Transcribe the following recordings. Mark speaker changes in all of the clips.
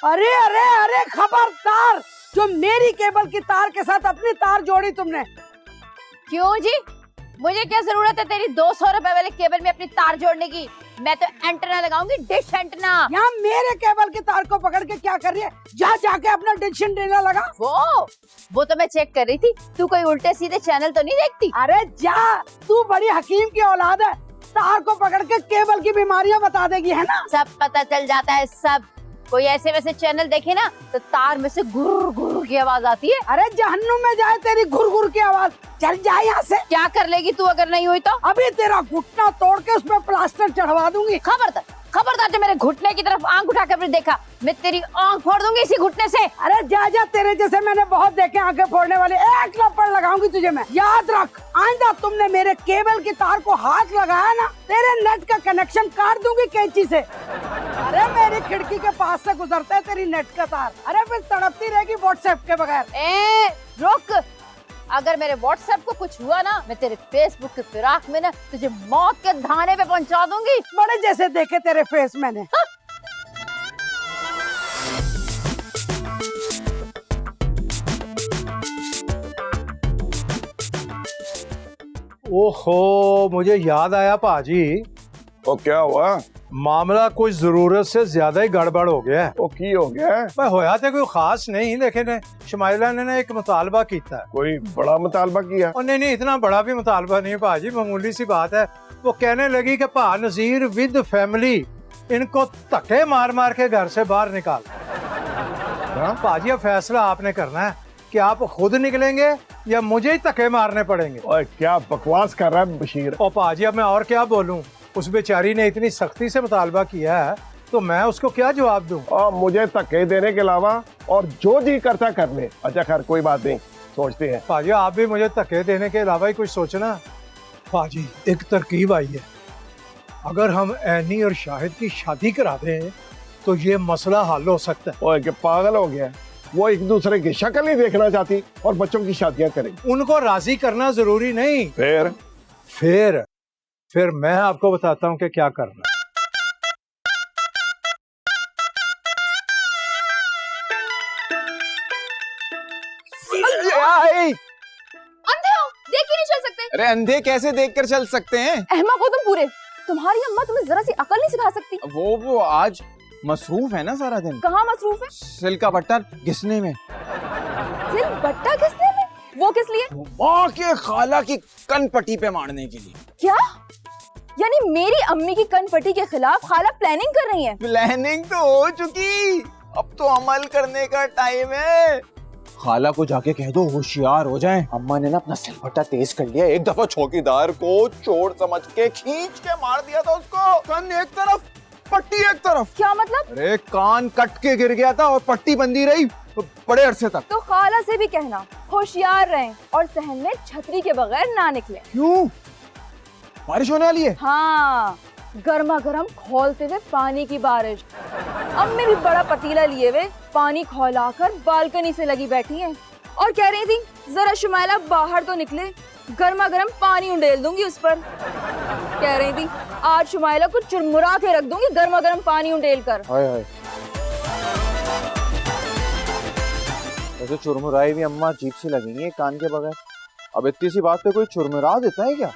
Speaker 1: अरे अरे अरे खबरदार, जो मेरी केबल की तार के साथ अपनी तार जोड़ी तुमने।
Speaker 2: क्यों जी, मुझे क्या जरूरत है तेरी 200 रुपए वाले केबल में अपनी तार जोड़ने की? मैं तो एंटेना लगाऊंगी, डिश एंटेना।
Speaker 1: यहाँ मेरे केबल की तार को पकड़ के क्या कर रही है? जा जाके अपना डिश एंटेना लगा।
Speaker 2: वो तो मैं चेक कर रही थी, तू कोई उल्टे सीधे चैनल तो नहीं देखती?
Speaker 1: अरे जा, तू बड़ी हकीम की औलाद है, तार को पकड़ के केबल की बीमारियाँ बता देगी, है ना?
Speaker 2: सब पता चल जाता है सब। कोई ऐसे वैसे चैनल देखे ना तो तार में से गुर गुर की आवाज आती है।
Speaker 1: अरे जहन्नुम में जाए तेरी घुर घुर की आवाज। चल जाए यहाँ से।
Speaker 2: क्या कर लेगी तू अगर नहीं हुई तो?
Speaker 1: अभी तेरा घुटना तोड़ के उसमें प्लास्टर चढ़वा दूंगी।
Speaker 2: खबरदार खबरदार, जो मेरे घुटने की तरफ आंख उठा कर देखा, मैं तेरी आंख फोड़ दूंगी इसी घुटने से।
Speaker 1: अरे जा जा, तेरे जैसे मैंने बहुत देखे आंखें फोड़ने वाले। एक लपड़ लगाऊंगी तुझे मैं। याद रख, आइंदा तुमने मेरे केबल की तार को हाथ लगाया ना, तेरे नेट का कनेक्शन काट दूंगी कैंची से। अरे मेरी खिड़की के पास से गुजरता है तेरी नेट का तार। अरे फिर तड़पती रहेगी व्हाट्सएप के बगैर।
Speaker 2: ए रुक, अगर मेरे व्हाट्सएप को कुछ हुआ ना, मैं तेरे फेसबुक के फिराक में ना तुझे मौत के धाने पे पहुंचा दूंगी।
Speaker 1: बड़े जैसे देखे तेरे फेस मैंने।
Speaker 2: हाँ।
Speaker 3: ओहो, मुझे याद आया पाजी।
Speaker 4: तो क्या हुआ?
Speaker 3: मामला कुछ जरूरत से ज्यादा ही गड़बड़ हो गया है।
Speaker 4: वो की हो गया?
Speaker 3: मैं होया तो कोई खास नहीं, लेकिन शमाइला ने एक मुतालबा किया है।
Speaker 4: कोई बड़ा मुतालबा किया?
Speaker 3: और नहीं, इतना बड़ा भी मुतालबा नहीं पाजी, मामूली सी बात है। वो कहने लगी कि पा नजीर विद फैमिली इनको धक्के मार मार के घर से बाहर निकाल। पाजी अब फैसला आपने करना है कि आप खुद निकलेंगे या मुझे ही धक्के मारने पड़ेंगे।
Speaker 4: ओए क्या बकवास कर रहा है बशीर?
Speaker 3: और पाजी अब मैं और क्या बोलूं, उस बेचारी ने इतनी सख्ती से मुतालबा किया है तो मैं उसको क्या जवाब दूं?
Speaker 4: और मुझे धक्के देने के अलावा और जो जी करता कर ले। अच्छा खैर कोई बात नहीं, सोचते हैं।
Speaker 3: पाजी आप भी मुझे धक्के देने के अलावा ही कुछ सोचना। पाजी एक तरकीब आई है, अगर हम ऐनी और शाहिद की शादी करा दें तो ये मसला हल हो सकता है।
Speaker 4: ओए क्या पागल हो गया? वो एक दूसरे की शक्ल नहीं देखना चाहती और बच्चों की शादियां करेंगी।
Speaker 3: उनको राजी करना जरूरी नहीं। फिर मैं आपको बताता हूँ कि क्या करना।
Speaker 2: अंधे हो, देख ही नहीं चल सकते?
Speaker 5: अरे अंधे कैसे देखकर चल सकते हैं?
Speaker 2: अहमक हो तुम पूरे। तुम्हारी अम्मा तुम्हें जरा सी अकल नहीं सिखा सकती?
Speaker 5: वो आज मसरूफ है ना सारा दिन।
Speaker 2: कहाँ मसरूफ है?
Speaker 5: सिल का बट्टा घिसने में।
Speaker 2: सिल बट्टा घिसने में? वो किस लिए?
Speaker 5: माँ के खाला की कनपट्टी पे मारने के लिए।
Speaker 2: क्या? यानी मेरी अम्मी की कनपट्टी के खिलाफ खाला प्लानिंग कर रही है?
Speaker 5: प्लानिंग तो हो चुकी, अब तो अमल करने का टाइम है। खाला को जाके कह दो होशियार हो जाएं। अम्मा ने ना अपना सिलबट्टा तेज कर लिया, एक दफा चौकीदार को चोर समझ के खींच के मार दिया था उसको। कान एक तरफ, पट्टी एक तरफ।
Speaker 2: क्या मतलब?
Speaker 5: अरे कान कट के गिर गया था और पट्टी बंधी रही बड़े अरसे तक।
Speaker 2: तो खाला से भी कहना होशियार रहें और सहन में छतरी के बगैर ना निकले।
Speaker 5: क्यों? बारिश होने वाली है।
Speaker 2: हाँ, गर्मा गर्म खौलते हुए पानी की बारिश। अम्मी भी बड़ा पतीला लिए हुए पानी खौलाकर बालकनी से लगी बैठी हैं और कह रही थी जरा शुमाइला बाहर तो निकले, गर्मा गर्म पानी उंडेल दूंगी उस पर। कह रही थी आज शुमाइला को चुरमुरा के रख दूंगी गर्मा गर्म पानी उंडेल कर।
Speaker 5: हाय हाय, वैसे चुरमुराई भी अम्मा अजीब सी लगेंगी कान के बगैर। अब इतनी सी बात पे कोई चुरमुरा देता है क्या?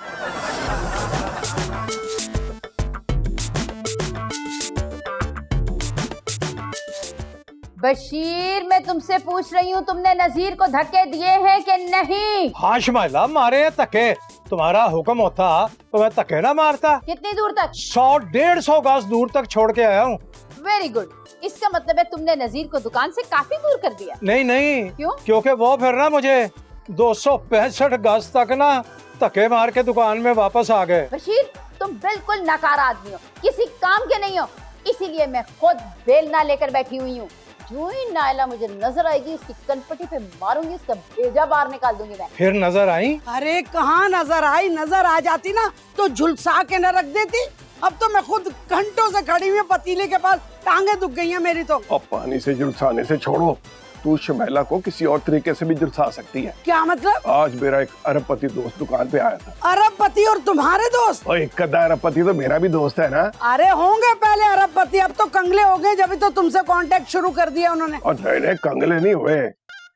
Speaker 2: बशीर, मैं तुमसे पूछ रही हूँ, तुमने नजीर को धक्के दिए हैं कि नहीं?
Speaker 3: हाँ शमाइला, मारे हैं धक्के। तुम्हारा हुक्म होता तो मैं धक्के ना मारता।
Speaker 2: कितनी दूर तक?
Speaker 3: 100-150 गज दूर तक छोड़ के आया हूँ।
Speaker 2: वेरी गुड, इसका मतलब है तुमने नजीर को दुकान से काफी दूर कर दिया।
Speaker 3: नहीं,
Speaker 2: क्यों?
Speaker 3: क्योंकि वो फिर ना मुझे 265 गज तक ना धक्के मार के दुकान में वापस आ गए।
Speaker 2: बशीर, तुम बिल्कुल नकारा आदमी हो, किसी काम के नहीं हो, इसीलिए मैं खुद बेलना लेकर बैठी हुई हूँ।
Speaker 6: जो ही नायला मुझे नजर आएगी उसकी कनपटी पे मारूंगी, उसका भेजा बाहर निकाल दूंगी मैं।
Speaker 3: फिर नजर आई?
Speaker 1: अरे कहाँ नजर आई, नजर आ जाती ना तो झुलसा के न रख देती। अब तो मैं खुद घंटों से खड़ी हुई पतीले के पास, टांगे दुख गई हैं मेरी तो।
Speaker 4: अब पानी से झुलसाने से छोड़ो, तू शुमैला को किसी और तरीके से भी झुलसा सकती है।
Speaker 1: क्या मतलब?
Speaker 4: आज मेरा एक अरबपति दोस्त दुकान पे आया था।
Speaker 1: अरबपति और तुम्हारे दोस्त?
Speaker 4: और एक कदा अरबपति तो मेरा भी दोस्त है ना।
Speaker 1: अरे होंगे पहले अरबपति, अब तो कंगले हो गए जब तो तुमसे कांटेक्ट शुरू कर दिया उन्होंने।
Speaker 4: और नहीं कंगले नहीं हुए,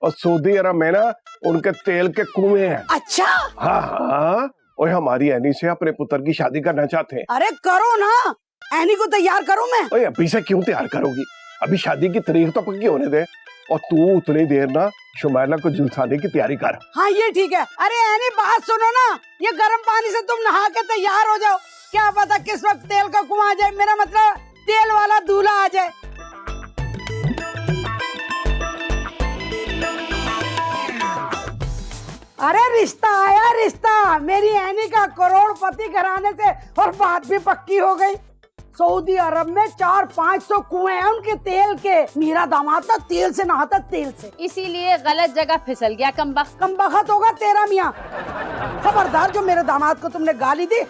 Speaker 4: और सऊदी अरब में ना उनके तेल के कुएं हैं।
Speaker 1: अच्छा।
Speaker 4: हाँ हाँ, और हमारी एनी से अपने पुत्र की शादी करना चाहते हैं।
Speaker 1: अरे करो ना, एनी को तैयार करो मैं।
Speaker 4: ओए अभी से क्यों तैयार करोगी, अभी शादी की तारीख तो पक्की होने दे, और तू उतनी देर ना शुमैला को झुलसाने की तैयारी कर।
Speaker 1: हाँ ये ठीक है। अरे एनी बात सुनो ना, ये गर्म पानी से तुम नहा के तैयार हो जाओ, क्या पता किस वक्त तेल का कुआं आ जाए, मेरा मतलब तेल वाला दूल्हा आ जाए। अरे रिश्ता आया रिश्ता, मेरी एनी का करोड़पति घराने से, और बात भी पक्की हो गई। सऊदी अरब में 400-500 कुएं हैं उनके तेल के। मेरा दामाद ना तेल से नहाता, तेल से।
Speaker 6: इसीलिए गलत जगह फिसल गया
Speaker 1: कमबख्त होगा तेरा मियाँ। खबरदार, जो मेरे दामाद को तुमने गाली दी,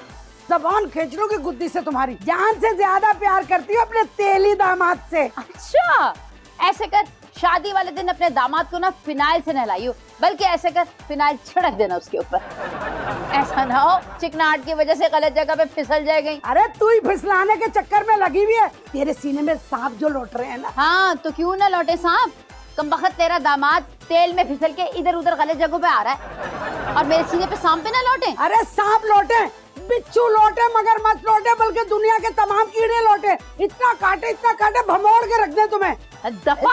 Speaker 1: जबान खींच लूंगी गुद्दी से तुम्हारी। जान से ज्यादा प्यार करती हूँ अपने तेली दामाद से।
Speaker 6: अच्छा ऐसे कर, शादी वाले दिन अपने दामाद को ना फिनाइल से नहलाइयो, बल्कि ऐसे कर फिनाइल छिड़क देना उसके ऊपर। ऐसा ना हो चिकनाहट की वजह से गलत जगह पे फिसल जाएगी।
Speaker 1: अरे तू ही फिसलाने के चक्कर में लगी हुई है, तेरे सीने में सांप जो लौट रहे हैं ना।
Speaker 6: हाँ तो क्यों ना लौटे सांप, कमबख्त तेरा दामाद तेल में फिसल के इधर उधर गलत जगहों पे आ रहा है, और मेरे सीने पे सांप पे ना लौटे।
Speaker 1: अरे सांप लौटे, बिच्छू लौटे, मगरमच्छ लौटे, बल्कि दुनिया के तमाम कीड़े लौटे, इतना काटे भमोड़ के रख दे तुम्हें।
Speaker 6: दफा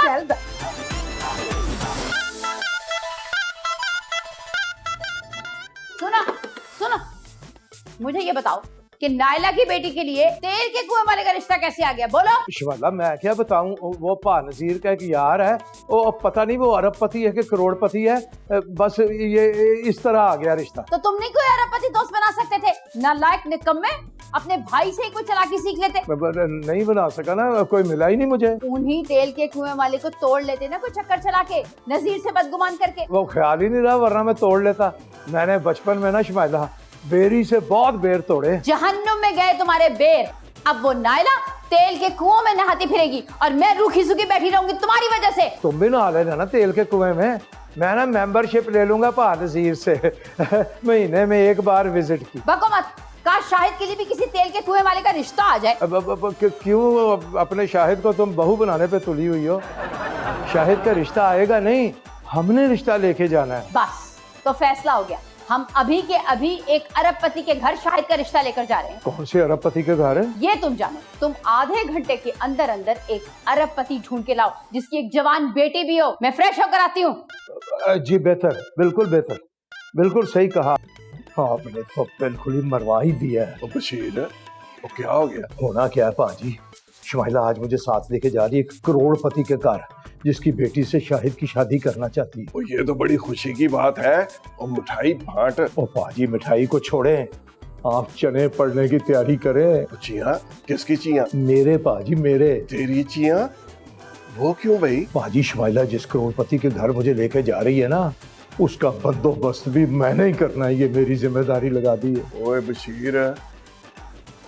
Speaker 6: सुनो सुनो, मुझे ये बताओ कि नायला की बेटी के लिए तेल के कुएं वाले का रिश्ता कैसे आ गया, बोलो।
Speaker 3: शिवाला मैं क्या बताऊं, वो पा नजीर का एक यार है, वो पता नहीं वो अरबपति है कि करोड़पति है, बस ये इस तरह आ गया रिश्ता।
Speaker 6: तो तुम नहीं कोई अरबपति दोस्त बना सकते थे? नालायक निकम्मे, अपने भाई से ही कोई चालाकी सीख लेते।
Speaker 3: नहीं बना सका ना, कोई मिला ही नहीं मुझे।
Speaker 6: उन्हीं तेल के कुएं वाले को तोड़ लेते ना, कोई चक्कर चला के, नजीर से बदगुमान करके।
Speaker 3: वो ख्याल ही नहीं रहा, वरना मैं तोड़ लेता। मैंने बचपन में ना शुमैला बेरी से बहुत बेर तोड़े।
Speaker 6: जहन्नुम में गए तुम्हारे बेर। अब वो नायला तेल के कुओं में नहाती फिरेगी और मैं रूखी सूखी बैठी रहूंगी तुम्हारी वजह से।
Speaker 3: तुम भी नहा लेना ना तेल के कुएं में, मैं ना मेंबरशिप ले लूंगा पा नजीर से महीने में एक बार विजिट की।
Speaker 6: बको मत, काश शाहिद के लिए भी किसी तेल के कुएं वाले का रिश्ता आ जाए।
Speaker 3: क्यों अपने शाहिद को तुम बहू बनाने पे तुली हुई हो? शाहिद का रिश्ता आएगा नहीं, हमने रिश्ता लेके जाना है।
Speaker 6: बस तो फैसला हो गया, हम अभी के अभी एक अरबपति के घर शाहिद का रिश्ता लेकर जा रहे हैं।
Speaker 3: कौन से अरबपति के घर है?
Speaker 6: ये तुम जानो, तुम आधे घंटे के अंदर अंदर एक अरबपति ढूंढ के लाओ जिसकी एक जवान बेटी भी हो। मैं फ्रेश होकर आती हूँ।
Speaker 3: जी बेहतर, बिल्कुल बेहतर, बिल्कुल सही कहा आपने, तो बिल्कुल ही मरवा ही दिया है।
Speaker 4: तो बशीर वो क्या हो गया?
Speaker 3: होना क्या है पाजी, शुमैला आज मुझे साथ लेके जा रही है एक करोड़पति के घर, जिसकी बेटी से शाहिद की शादी करना चाहती है।
Speaker 4: ये तो बड़ी खुशी की बात है। और मिठाई बांट।
Speaker 3: ओ पाजी मिठाई को छोड़ें, आप चने पड़ने की तैयारी करें।
Speaker 4: चियां? किसकी चियां?
Speaker 3: मेरे पाजी मेरे।
Speaker 4: तेरी चियां? वो क्यों भाई?
Speaker 3: पाजी शुमैला जिस करोड़पति के घर मुझे लेके जा रही है ना, उसका बंदोबस्त भी मैंने ही करना है, ये मेरी जिम्मेदारी लगा दी है।
Speaker 4: ओए बशीर,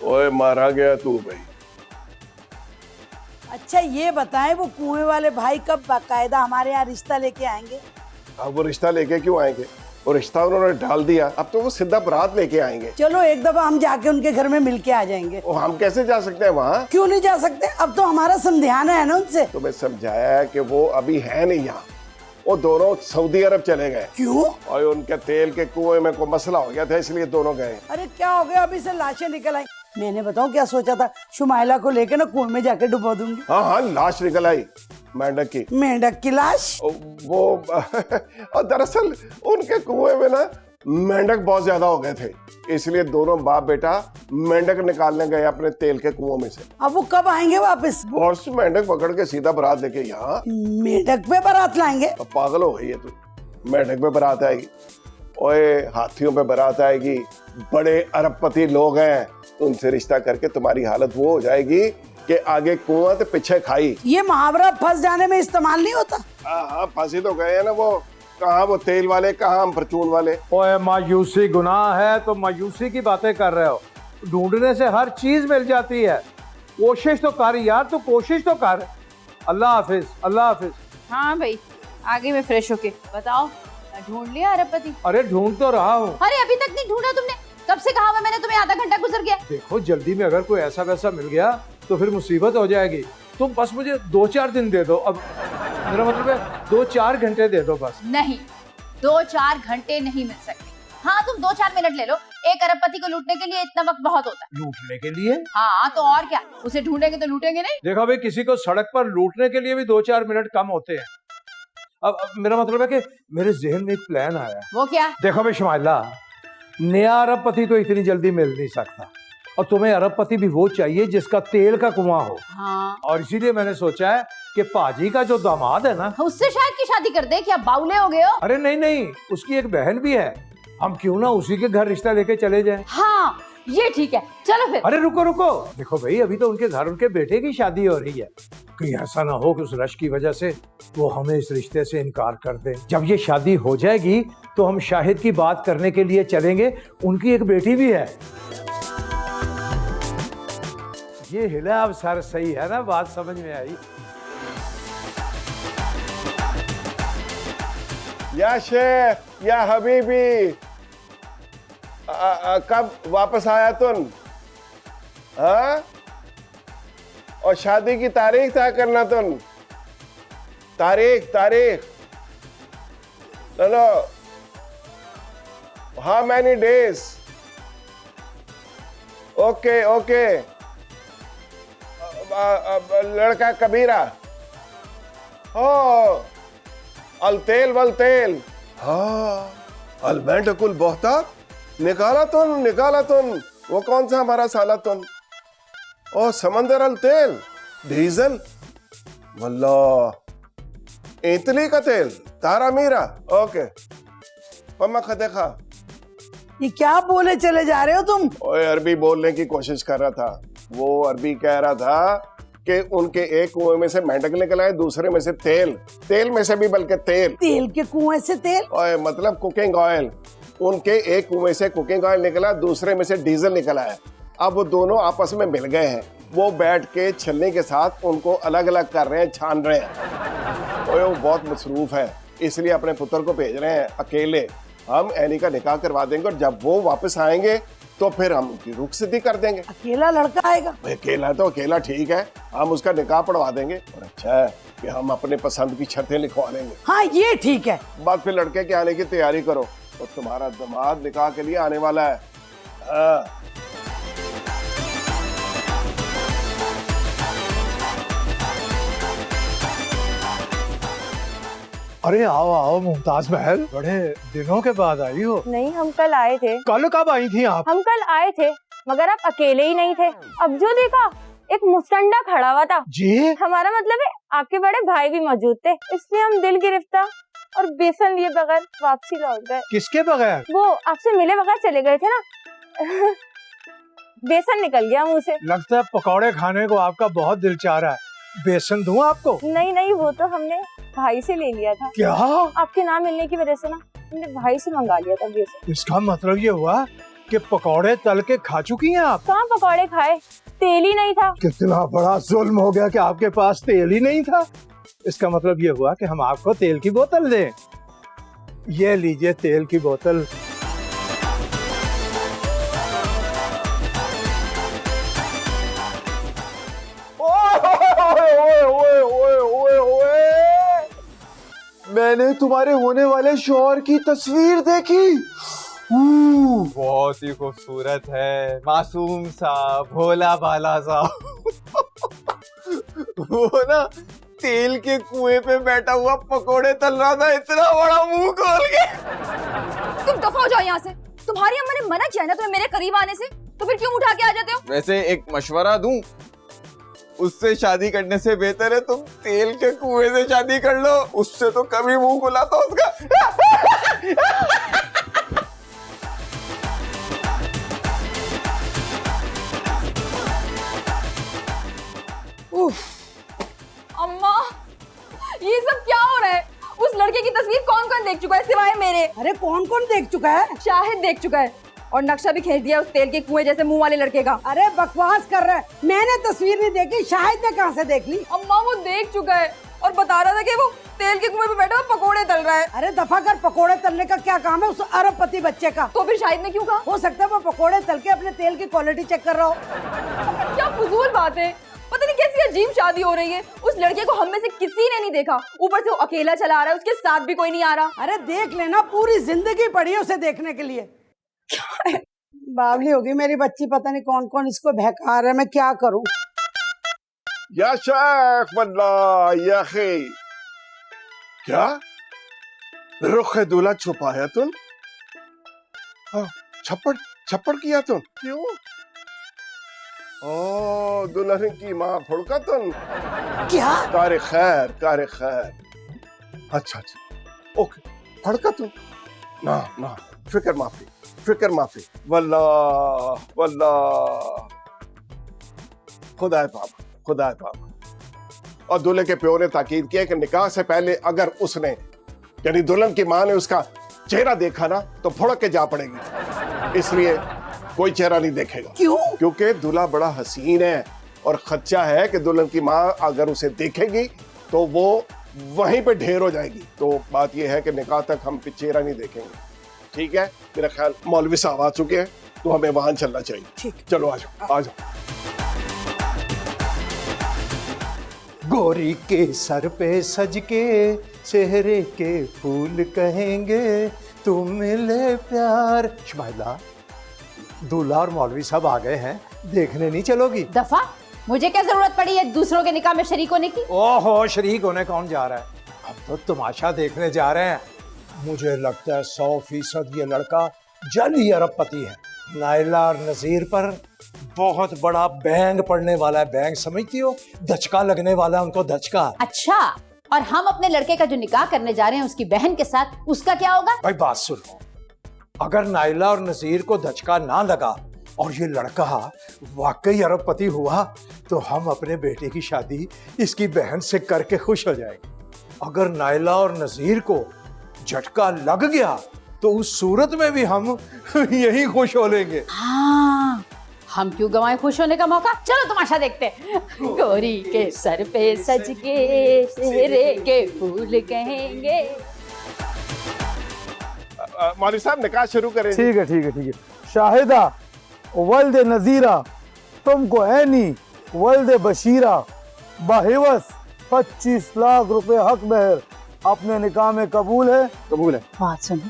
Speaker 4: ओए मारा गया तू भाई।
Speaker 1: अच्छा ये बताएं, वो कुएं वाले भाई कब बाकायदा हमारे यहाँ रिश्ता लेके आएंगे?
Speaker 4: अब वो रिश्ता लेके क्यों आएंगे, वो रिश्ता उन्होंने डाल दिया, अब तो वो सीधा बारात लेके आएंगे।
Speaker 1: चलो एक दफा हम जाके उनके घर में मिलके आ जाएंगे।
Speaker 4: और हम कैसे जा सकते हैं वहाँ?
Speaker 1: क्यों नहीं जा सकते, अब तो हमारा समझाना है ना उनसे।
Speaker 4: तुम्हें समझाया कि वो अभी है नहीं यहाँ, वो दोनों सऊदी अरब चले गए।
Speaker 1: क्यों?
Speaker 4: और उनके तेल के कुएं में कोई मसला हो गया था, इसलिए दोनों गए।
Speaker 1: अरे क्या हो गया, अभी से लाशें निकल आई। मैंने बताऊं क्या सोचा था, शुमाइला को लेके ना कुएं में जाके डुबा दूंगी।
Speaker 4: हाँ हाँ लाश निकल आई मेंढक की।
Speaker 1: मेंढक की लाश?
Speaker 4: वो और दरअसल उनके कुएं में ना मेंढक बहुत ज्यादा हो गए थे, इसलिए दोनों बाप बेटा मेंढक निकालने गए अपने तेल के कुओं में से।
Speaker 1: अब वो कब आएंगे वापस?
Speaker 4: बहुत से मेंढक पकड़ के सीधा बारात लेके यहाँ।
Speaker 1: मेंढक पे बारात लाएंगे?
Speaker 4: अब पागल हो गई है तू, मेंढक पे बारात आएगी, ओए हाथियों पे बारात आएगी, बड़े अरबपति लोग हैं, उनसे रिश्ता करके तुम्हारी हालत वो हो जाएगी कि आगे कुआं तो पीछे खाई।
Speaker 1: ये मुहावरा फंस जाने में इस्तेमाल नहीं होता।
Speaker 4: हाँ फंसी तो गए हैं ना वो, कहाँ वो तेल वाले कहाँ हम परचून वाले।
Speaker 3: ओए मायूसी गुनाह है तो मायूसी की बातें कर रहे हो। ढूंढने से हर चीज मिल जाती है। कोशिश तो कर यार, तू कोशिश तो कर। अल्लाह हाफिज, अल्लाह हाफिज।
Speaker 2: हाँ भाई, आगे मैं फ्रेश होके।
Speaker 6: बताओ, ढूंढ लिया अरबपति?
Speaker 3: अरे ढूंढ तो रहा हूँ।
Speaker 6: अरे अभी तक नहीं ढूंढा तुमने? कब से कहा हुआ मैंने तुम्हें, आधा घंटा गुजर गया।
Speaker 3: देखो जल्दी में अगर कोई ऐसा वैसा मिल गया तो फिर मुसीबत हो जाएगी। तुम बस मुझे 2-4 दिन दे दो। अब मेरा मतलब है 2-4 घंटे दे दो बस।
Speaker 6: नहीं, 2-4 घंटे नहीं मिल सकते। हाँ तुम 2-4 मिनट ले लो। एक अरबपति को लूटने के लिए इतना वक्त बहुत होता है।
Speaker 3: लूटने के लिए?
Speaker 6: हाँ तो और क्या, उसे ढूंढेंगे तो लूटेंगे नहीं।
Speaker 3: देखो भाई, किसी को सड़क पर लूटने के लिए भी 2-4 मिनट कम होते हैं। अब मेरा मतलब है कि मेरे जहन में एक प्लान आया है।
Speaker 6: वो क्या?
Speaker 3: देखो भाई शुमाइला, नया अरबपति तो इतनी जल्दी मिल नहीं सकता, और तुम्हें अरबपति भी वो चाहिए जिसका तेल का कुआं हो।
Speaker 6: हाँ,
Speaker 3: और इसीलिए मैंने सोचा है कि पाजी का जो दामाद है ना,
Speaker 6: उससे शायद की शादी कर दे। क्या बाउले हो गए हो?
Speaker 3: अरे नहीं नहीं, उसकी एक बहन भी है। हम क्यों ना उसी के घर रिश्ता लेके चले जाएं?
Speaker 6: हाँ ये ठीक है, चलो फिर।
Speaker 3: अरे रुको रुको, देखो भाई अभी तो उनके घर उनके बेटे की शादी हो रही है। कहीं ऐसा ना हो कि उस रश की वजह से वो हमें इस रिश्ते से इनकार कर दे। जब ये शादी हो जाएगी तो हम शाहिद की बात करने के लिए चलेंगे। उनकी एक बेटी भी है। ये हिला अब सर, सही है ना? बात समझ में आई?
Speaker 4: या शेख या हबीबी, कब वापस आया तुम? हाँ, और शादी की तारीख तय करना तुम। तारीख चलो। How many days? Okay okay. लड़का कबीरा। ओ अलतेल वलतेल। हाँ अलमेंटकुल बहुता। निकाला तुम। वो कौन सा हमारा साला तुम? ओ समंदर अलतेल, डीजल, वल्लाह इटली का तेल, तारा मीरा। ओके पम्मा देखा।
Speaker 1: ये क्या बोले चले जा रहे हो तुम?
Speaker 4: ओए अरबी बोलने की कोशिश कर रहा था। वो अरबी कह रहा था कि उनके एक कुएं में से मेंढक निकला है, दूसरे में से तेल में से भी बल्कि तेल
Speaker 1: के कुएं से तेल?
Speaker 4: ओए मतलब कुकिंग ऑयल। उनके एक कुएं से कुकिंग ऑयल निकला, दूसरे में से डीजल निकला है। अब वो दोनों आपस में मिल गए हैं। वो बैठ के छलनी के साथ उनको अलग अलग कर रहे हैं, छान रहे हैं। ओए वो बहुत मसरूफ है, इसलिए अपने पुत्र को भेज रहे हैं अकेले। हम एनी का निकाह करवा देंगे और जब वो वापस आएंगे तो फिर हम उनकी रुखसती कर देंगे।
Speaker 1: अकेला लड़का आएगा?
Speaker 4: अकेला तो अकेला ठीक है, हम उसका निकाह पढ़वा देंगे। और अच्छा है कि हम अपने पसंद की छतें लिखवा लेंगे।
Speaker 1: हाँ ये ठीक है।
Speaker 4: बाद फिर लड़के के आने की तैयारी करो, और तुम्हारा दामाद निकाह के लिए आने वाला है। हाँ।
Speaker 3: अरे आओ आओ मुमताज महल, बड़े दिनों के बाद आई हो।
Speaker 7: नहीं, हम कल आए थे।
Speaker 3: कल कब आई थी आप?
Speaker 7: हम कल आए थे मगर आप अकेले ही नहीं थे। अब जो देखा एक मुस्टंडा खड़ा हुआ था।
Speaker 3: जी?
Speaker 7: हमारा मतलब है आपके बड़े भाई भी मौजूद थे, इसलिए हम दिल गिरफ्तार और बेसन लिए बगैर वापसी लौट गए।
Speaker 3: किसके बगैर?
Speaker 7: वो आपसे मिले बगैर चले गए थे ना। बेसन निकल गया मुंह से।
Speaker 3: लगता है पकौड़े खाने को आपका बहुत दिल चाह रहा है। बेसन दूं आपको?
Speaker 7: नहीं, वो तो हमने भाई से ले लिया था।
Speaker 3: क्या?
Speaker 7: आपके नाम मिलने की वजह से ना हमने भाई से मंगा लिया था बेसन।
Speaker 3: इसका मतलब ये हुआ कि पकौड़े तल के खा चुकी हैं आप?
Speaker 7: कहाँ पकौड़े खाए, तेल ही नहीं था।
Speaker 3: कितना बड़ा जुल्म हो गया कि आपके पास तेल ही नहीं था। इसका मतलब ये हुआ कि हम आपको तेल की बोतल दें। ये लीजिए तेल की बोतल।
Speaker 5: मैंने तुम्हारे होने वाले शौहर की तस्वीर देखी। बहुत ही खूबसूरत है, मासूम सा, भोला भाला सा। वो ना तेल के कुएं पे बैठा हुआ पकोड़े तल रहा था, इतना बड़ा मुंह खोल के।
Speaker 2: तुम दफा हो जाओ यहाँ से। तुम्हारी अम्मा ने मना किया ना तुम्हें मेरे करीब आने से, तो फिर क्यों उठा के आ जाते हो?
Speaker 5: वैसे एक मशवरा दूं, उससे शादी करने से बेहतर है तुम तेल के कुएं से शादी कर लो। उससे तो कभी मुंह खुला था उसका।
Speaker 1: कौन कौन देख चुका है?
Speaker 2: शाहिद देख चुका है और नक्शा भी खींच दिया उस तेल के कुएं जैसे मुंह वाले लड़के का।
Speaker 1: अरे बकवास कर रहा है, मैंने तस्वीर नहीं देखी, शाहिद ने कहाँ से देख ली?
Speaker 2: अम्मा वो देख चुका है और बता रहा था कि वो तेल के कुएं पे बैठा हुआ पकोड़े तल रहा है।
Speaker 1: अरे दफा कर, पकोड़े तलने का क्या काम है उस अरबपति बच्चे का?
Speaker 2: तो फिर शाहिद ने क्यों कहा?
Speaker 1: हो सकता है वो पकोड़े तल के अपने तेल की क्वालिटी चेक कर रहा हो।
Speaker 2: क्या फजूल बात है, पता नहीं कैसी अजीब शादी हो रही है। उस लड़के को हम में से किसी ने नहीं देखा, ऊपर से वो अकेला चला आ रहा है, उसके साथ भी कोई नहीं आ रहा।
Speaker 1: अरे देख लेना, पूरी जिंदगी पड़ी है उसे देखने के लिए। बावली होगी मेरी बच्ची, पता नहीं कौन कौन इसको बहका रहा है, मैं क्या करूं?
Speaker 4: या शेख वल्लाह या अखी, क्या रुख दूल्हा छुपाया तुम? छप्पड़ छप्पड़ किया तुम? क्यों? ओ दुल्हन की माँ फुड़का तुम?
Speaker 1: क्या?
Speaker 4: कार खैर, कार खैर। अच्छा अच्छा, ओके, फड़का तुम? ना ना, फिक्र माफी, फिक्र माफी। वल्लाह वल्लाह, खुदा है पापा, खुदा है पापा। और दूल्हे के प्यो ने ताकीद किया कि निकाह से पहले अगर उसने, यानी दुल्हन की माँ ने उसका चेहरा देखा ना तो फुड़क के जा पड़ेगी, इसलिए कोई चेहरा नहीं देखेगा।
Speaker 1: क्यों?
Speaker 4: क्योंकि दूल्हा बड़ा हसीन है और खच्चा है कि दुल्हन की माँ अगर उसे देखेगी तो वो वहीं पे ढेर हो जाएगी। तो बात यह है कि निकाह तक हम चेहरा नहीं देखेंगे, ठीक है? मेरा ख्याल मौलवी साहब आ चुके हैं, तो हमें वहां चलना चाहिए।
Speaker 1: ठीक,
Speaker 4: चलो आ जाओ, आ जाओ।
Speaker 3: गोरी के सर पे सज के चेहरे के फूल कहेंगे, तुम मिले प्यार। शुमाइला, दूल्हा और मौलवी साहब आ गए हैं, देखने नहीं चलोगी?
Speaker 6: दफा, मुझे क्या जरूरत पड़ी है दूसरों के निकाह में शरीक होने की?
Speaker 3: ओहो, शरीक होने कौन जा रहा है? अब तो तमाशा देखने जा रहे हैं। मुझे लगता है 100% ये लड़का जाली अरबपति है। नाइला और नजीर पर बहुत बड़ा बैंग पड़ने वाला है। बैंग समझती हो? धचका लगने वाला है उनको, धचका।
Speaker 6: अच्छा, और हम अपने लड़के का जो निकाह करने जा रहे हैं उसकी बहन के साथ, उसका क्या होगा?
Speaker 3: भाई बात सुनो, अगर नाइला और नजीर को धचका ना लगा और ये लड़का वाकई अरबपति हुआ तो हम अपने बेटे की शादी इसकी बहन से करके खुश हो जाएंगे। अगर नाइला और नजीर को झटका लग गया तो उस सूरत में भी हम यही खुश हो लेंगे।
Speaker 6: हाँ, हम क्यों गंवाए खुश होने का मौका? चलो तमाशा देखते हैं। गोरी के सर पे सज के चेहरे के फूल कहेंगे।
Speaker 4: मौलवी साहब निकाह शुरू करें।
Speaker 8: ठीक है ठीक है ठीक है। शाहिदा वल्द नजीरा, तुमको ऐनी वल्द बशीरा, बहिवस 25 लाख रुपए हक महर अपने निकाह में कबूल है?
Speaker 4: कबूल है।
Speaker 6: बात सुनो,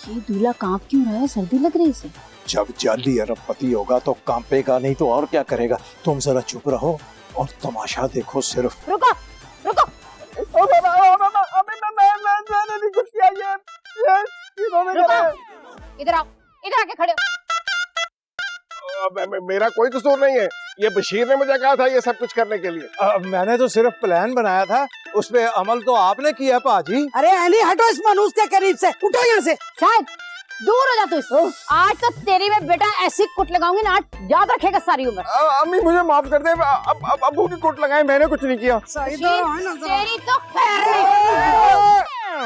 Speaker 6: ये दूल्हा कांप क्यों रहा है? सर्दी लग रही है इसे।
Speaker 3: जब जाली अरबपति होगा तो कांपेगा नहीं तो और क्या करेगा। तुम जरा चुप रहो और तमाशा देखो सिर्फ।
Speaker 6: रुको रुको,
Speaker 8: मैंने नहीं कुछ किया, ये इन्होंने करा है।
Speaker 6: इधर आओ, इधर आके खड़े हो।
Speaker 4: मेरा कोई कसूर नहीं है, ये बशीर ने मुझे कहा था ये सब कुछ करने के लिए।
Speaker 3: मैंने तो सिर्फ प्लान बनाया था, उस पे अमल तो आपने किया पाजी।
Speaker 1: अरे एनी, हटो इस मनूस के करीब से, उठो यहाँ से।
Speaker 6: शायद दूर हो जा तू इससे। आज तो तेरी में बेटा ऐसी कुट लगाऊंगी ना, आज याद रखेगा सारी उम्र।
Speaker 8: अम्मी मुझे माफ कर दे, अब अब्बू की कोट लगाए, मैंने कुछ नहीं किया।
Speaker 1: सही तो है ना?
Speaker 6: तेरी तो खैर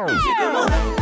Speaker 6: नहीं।